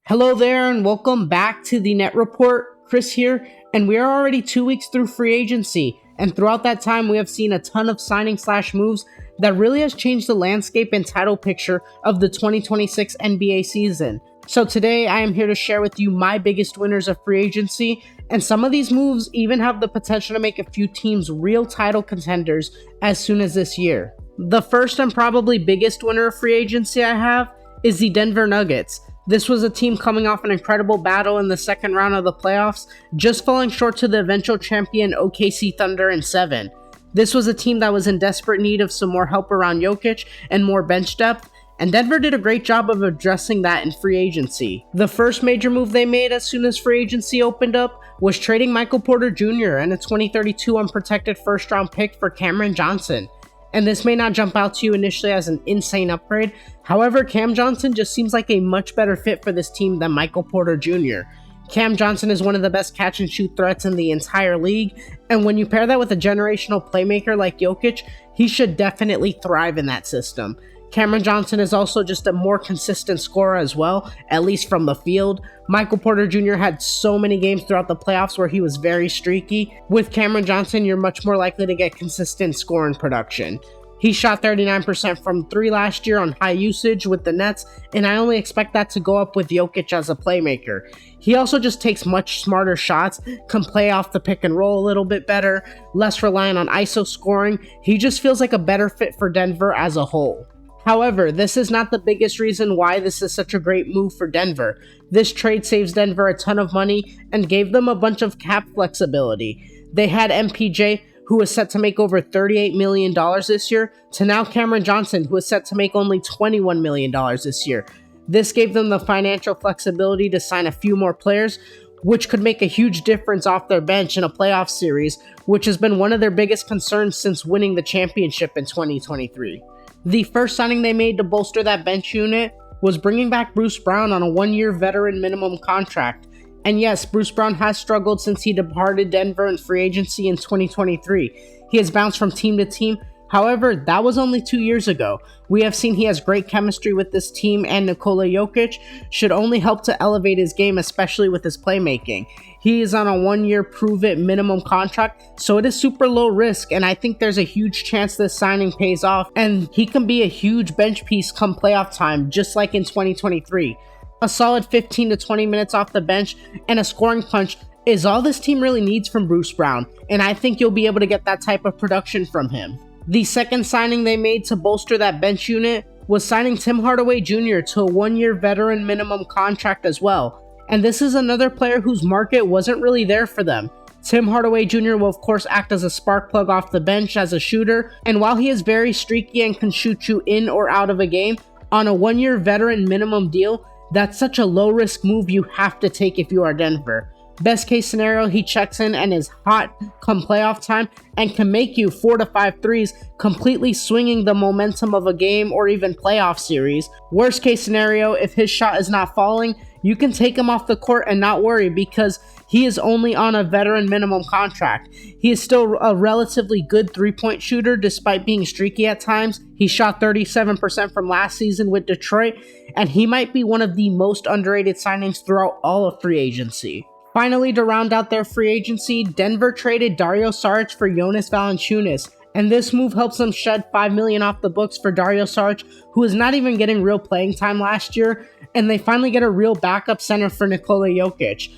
Hello there and welcome back to the Net Report. Chris here, and we are already 2 weeks through free agency, and throughout that time we have seen a ton of signing/moves that really has changed the landscape and title picture of the 2026 NBA season. So today I am here to share with you my biggest winners of free agency, and some of these moves even have the potential to make a few teams real title contenders as soon as this year. The first and probably biggest winner of free agency I have is the Denver Nuggets. This was a team coming off an incredible battle in the second round of the playoffs, just falling short to the eventual champion OKC Thunder in 7. This was a team that was in desperate need of some more help around Jokic and more bench depth, and Denver did a great job of addressing that in free agency. The first major move they made as soon as free agency opened up was trading Michael Porter Jr. and a 2032 unprotected first round pick for Cameron Johnson. And this may not jump out to you initially as an insane upgrade. However, Cam Johnson just seems like a much better fit for this team than Michael Porter Jr. Cam Johnson is one of the best catch and shoot threats in the entire league, and when you pair that with a generational playmaker like Jokic, he should definitely thrive in that system. Cameron Johnson is also just a more consistent scorer as well, at least from the field. Michael Porter Jr. had so many games throughout the playoffs where he was very streaky. With Cameron Johnson, you're much more likely to get consistent scoring production. He shot 39% from 3 last year on high usage with the Nets, and I only expect that to go up with Jokic as a playmaker. He also just takes much smarter shots, can play off the pick and roll a little bit better, less reliant on ISO scoring. He just feels like a better fit for Denver as a whole. However, this is not the biggest reason why this is such a great move for Denver. This trade saves Denver a ton of money and gave them a bunch of cap flexibility. They had MPJ, who was set to make over $38 million this year, to now Cameron Johnson, who is set to make only $21 million this year. This gave them the financial flexibility to sign a few more players, which could make a huge difference off their bench in a playoff series, which has been one of their biggest concerns since winning the championship in 2023. The first signing they made to bolster that bench unit was bringing back Bruce Brown on a 1-year veteran minimum contract. And yes, Bruce Brown has struggled since he departed Denver in free agency in 2023. He has bounced from team to team. However, that was only 2 years ago. We have seen he has great chemistry with this team, and Nikola Jokic should only help to elevate his game, especially with his playmaking. He is on a 1-year prove-it minimum contract, so it is super low risk, and I think there's a huge chance this signing pays off, and he can be a huge bench piece come playoff time, just like in 2023. A solid 15 to 20 minutes off the bench and a scoring punch is all this team really needs from Bruce Brown, and I think you'll be able to get that type of production from him. The second signing they made to bolster that bench unit was signing Tim Hardaway Jr. to a 1-year veteran minimum contract as well. And this is another player whose market wasn't really there for them. Tim Hardaway Jr. will of course act as a spark plug off the bench as a shooter, and while he is very streaky and can shoot you in or out of a game, on a 1-year veteran minimum deal, that's such a low risk move you have to take if you are Denver. Best case scenario, he checks in and is hot come playoff time and can make you 4 to 5 threes, completely swinging the momentum of a game or even playoff series. Worst case scenario, if his shot is not falling, you can take him off the court and not worry because he is only on a veteran minimum contract. He is still a relatively good 3-point shooter despite being streaky at times. He shot 37% from last season with Detroit, and he might be one of the most underrated signings throughout all of free agency. Finally, to round out their free agency, Denver traded Dario Saric for Jonas Valanciunas, and this move helps them shed $5 million off the books for Dario Saric, who is not even getting real playing time last year, and they finally get a real backup center for Nikola Jokic.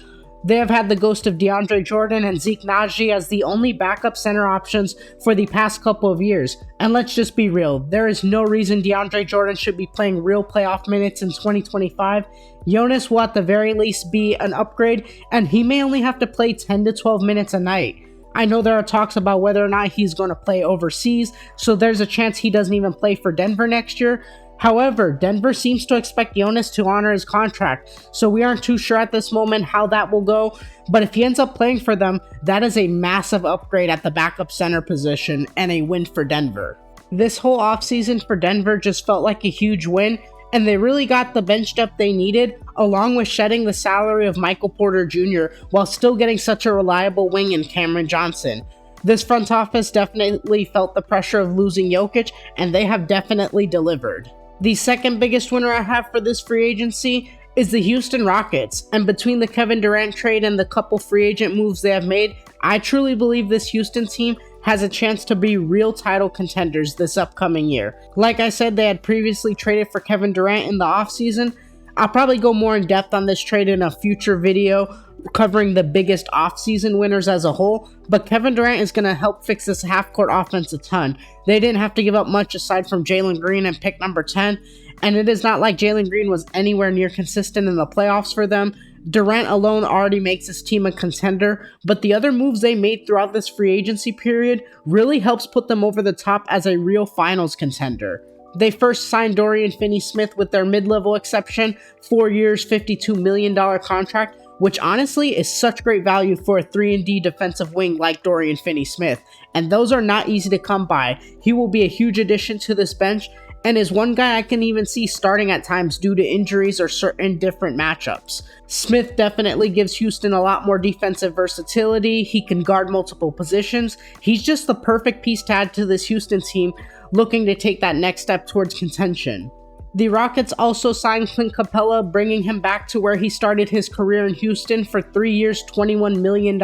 They have had the ghost of DeAndre Jordan and Zeke Naji as the only backup center options for the past couple of years. And let's just be real, there is no reason DeAndre Jordan should be playing real playoff minutes in 2025. Jonas will at the very least be an upgrade, and he may only have to play 10 to 12 minutes a night. I know there are talks about whether or not he's going to play overseas, so there's a chance he doesn't even play for Denver next year. However, Denver seems to expect Jonas to honor his contract, so we aren't too sure at this moment how that will go, but if he ends up playing for them, that is a massive upgrade at the backup center position and a win for Denver. This whole offseason for Denver just felt like a huge win, and they really got the bench depth they needed, along with shedding the salary of Michael Porter Jr. while still getting such a reliable wing in Cameron Johnson. This front office definitely felt the pressure of losing Jokic, and they have definitely delivered. The second biggest winner I have for this free agency is the Houston Rockets, and between the Kevin Durant trade and the couple free agent moves they have made, I truly believe this Houston team has a chance to be real title contenders this upcoming year. Like I said, they had previously traded for Kevin Durant in the offseason. I'll probably go more in depth on this trade in a future video covering the biggest offseason winners as a whole, but Kevin Durant is going to help fix this half-court offense a ton. They didn't have to give up much aside from Jalen Green and pick number 10, and it is not like Jalen Green was anywhere near consistent in the playoffs for them. Durant alone already makes this team a contender, but the other moves they made throughout this free agency period really helps put them over the top as a real finals contender. They first signed Dorian Finney-Smith with their mid-level exception, 4 years, $52 million contract, which honestly is such great value for a 3-and-D defensive wing like Dorian Finney-Smith, and those are not easy to come by. He will be a huge addition to this bench, and is one guy I can even see starting at times due to injuries or certain different matchups. Smith definitely gives Houston a lot more defensive versatility. He can guard multiple positions. He's just the perfect piece to add to this Houston team looking to take that next step towards contention. The Rockets also signed Clint Capella, bringing him back to where he started his career in Houston for 3 years, $21 million.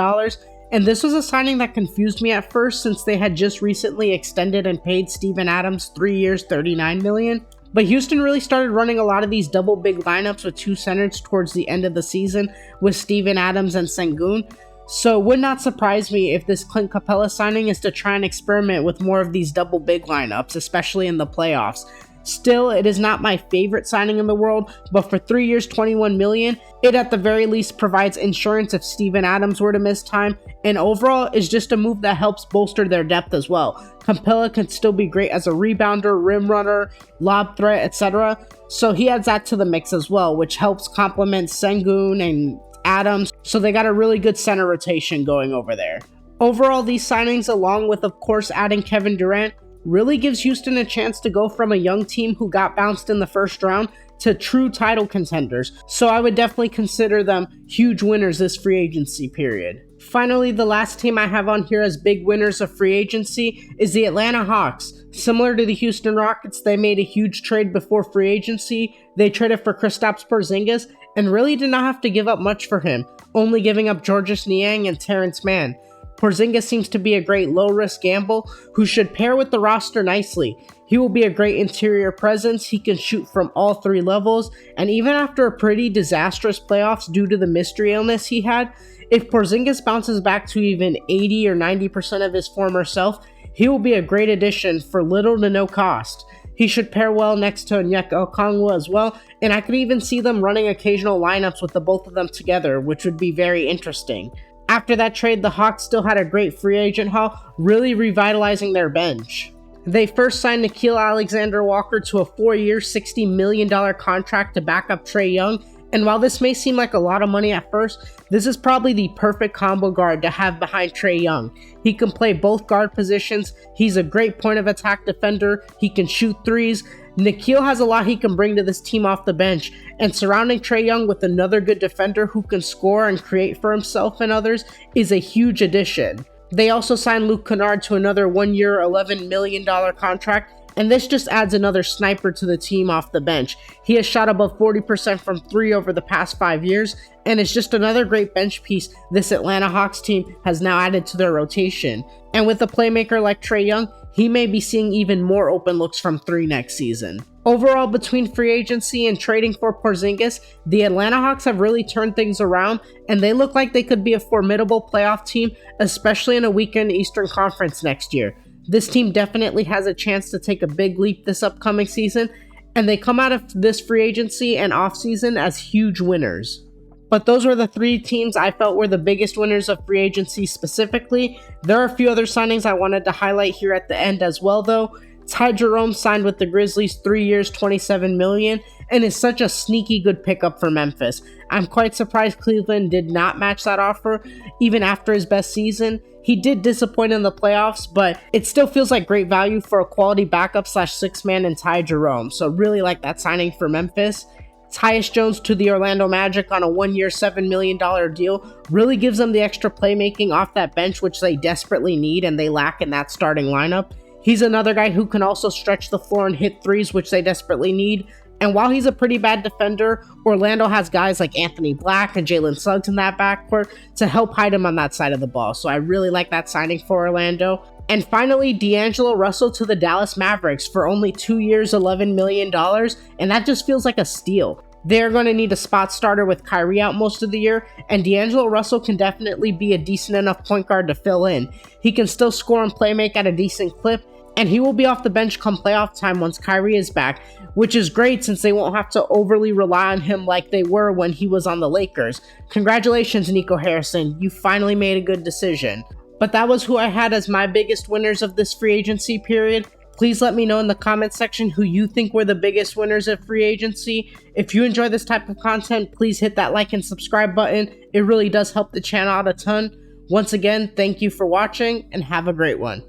And this was a signing that confused me at first since they had just recently extended and paid Steven Adams 3 years, $39 million. But Houston really started running a lot of these double big lineups with two centers towards the end of the season with Steven Adams and Sengun. So it would not surprise me if this Clint Capella signing is to try and experiment with more of these double big lineups, especially in the playoffs. Still, it is not my favorite signing in the world, but for 3 years, $21 million, it at the very least provides insurance if Steven Adams were to miss time, and overall is just a move that helps bolster their depth as well. Capella can still be great as a rebounder, rim runner, lob threat, etc. So he adds that to the mix as well, which helps complement Sengun and Adams, so they got a really good center rotation going over there. Overall, these signings, along with of course adding Kevin Durant, really gives Houston a chance to go from a young team who got bounced in the first round to true title contenders, so I would definitely consider them huge winners this free agency period. Finally, the last team I have on here as big winners of free agency is the Atlanta Hawks. Similar to the Houston Rockets, they made a huge trade before free agency. They traded for Kristaps Porzingis and really did not have to give up much for him, only giving up Georges Niang and Terrence Mann. Porzingis seems to be a great low-risk gamble who should pair with the roster nicely. He will be a great interior presence, he can shoot from all three levels, and even after a pretty disastrous playoffs due to the mystery illness he had, if Porzingis bounces back to even 80 or 90% of his former self, he will be a great addition for little to no cost. He should pair well next to Onyeka Okongwu as well, and I could even see them running occasional lineups with the both of them together, which would be very interesting. After that trade, the Hawks still had a great free agent haul, really revitalizing their bench. They first signed Nickeil Alexander-Walker to a 4-year, $60 million contract to back up Trae Young, and while this may seem like a lot of money at first, this is probably the perfect combo guard to have behind Trae Young. He can play both guard positions, he's a great point of attack defender, he can shoot threes. Nickeil has a lot he can bring to this team off the bench, and surrounding Trae Young with another good defender who can score and create for himself and others is a huge addition. They also signed Luke Kennard to another 1-year, $11 million contract, and this just adds another sniper to the team off the bench. He has shot above 40% from 3 over the past 5 years, and is just another great bench piece this Atlanta Hawks team has now added to their rotation. And with a playmaker like Trae Young, he may be seeing even more open looks from 3 next season. Overall, between free agency and trading for Porzingis, the Atlanta Hawks have really turned things around, and they look like they could be a formidable playoff team, especially in a weakened Eastern Conference next year. This team definitely has a chance to take a big leap this upcoming season, and they come out of this free agency and offseason as huge winners. But those were the 3 teams I felt were the biggest winners of free agency specifically. There are a few other signings I wanted to highlight here at the end as well though. Ty Jerome signed with the Grizzlies 3 years, $27 million, and is such a sneaky good pickup for Memphis. I'm quite surprised Cleveland did not match that offer, even after his best season. He did disappoint in the playoffs, but it still feels like great value for a quality backup / 6-man in Ty Jerome, so really like that signing for Memphis. Tyus Jones to the Orlando Magic on a 1-year, $7 million deal really gives them the extra playmaking off that bench, which they desperately need and they lack in that starting lineup. He's another guy who can also stretch the floor and hit threes, which they desperately need. And while he's a pretty bad defender, Orlando has guys like Anthony Black and Jalen Suggs in that backcourt to help hide him on that side of the ball. So I really like that signing for Orlando. And finally, D'Angelo Russell to the Dallas Mavericks for only 2 years, $11 million, and that just feels like a steal. They're going to need a spot starter with Kyrie out most of the year, and D'Angelo Russell can definitely be a decent enough point guard to fill in. He can still score and playmake at a decent clip, and he will be off the bench come playoff time once Kyrie is back, which is great since they won't have to overly rely on him like they were when he was on the Lakers. Congratulations, Nico Harrison, you finally made a good decision. But that was who I had as my biggest winners of this free agency period. Please let me know in the comments section who you think were the biggest winners of free agency. If you enjoy this type of content, please hit that like and subscribe button. It really does help the channel out a ton. Once again, thank you for watching and have a great one.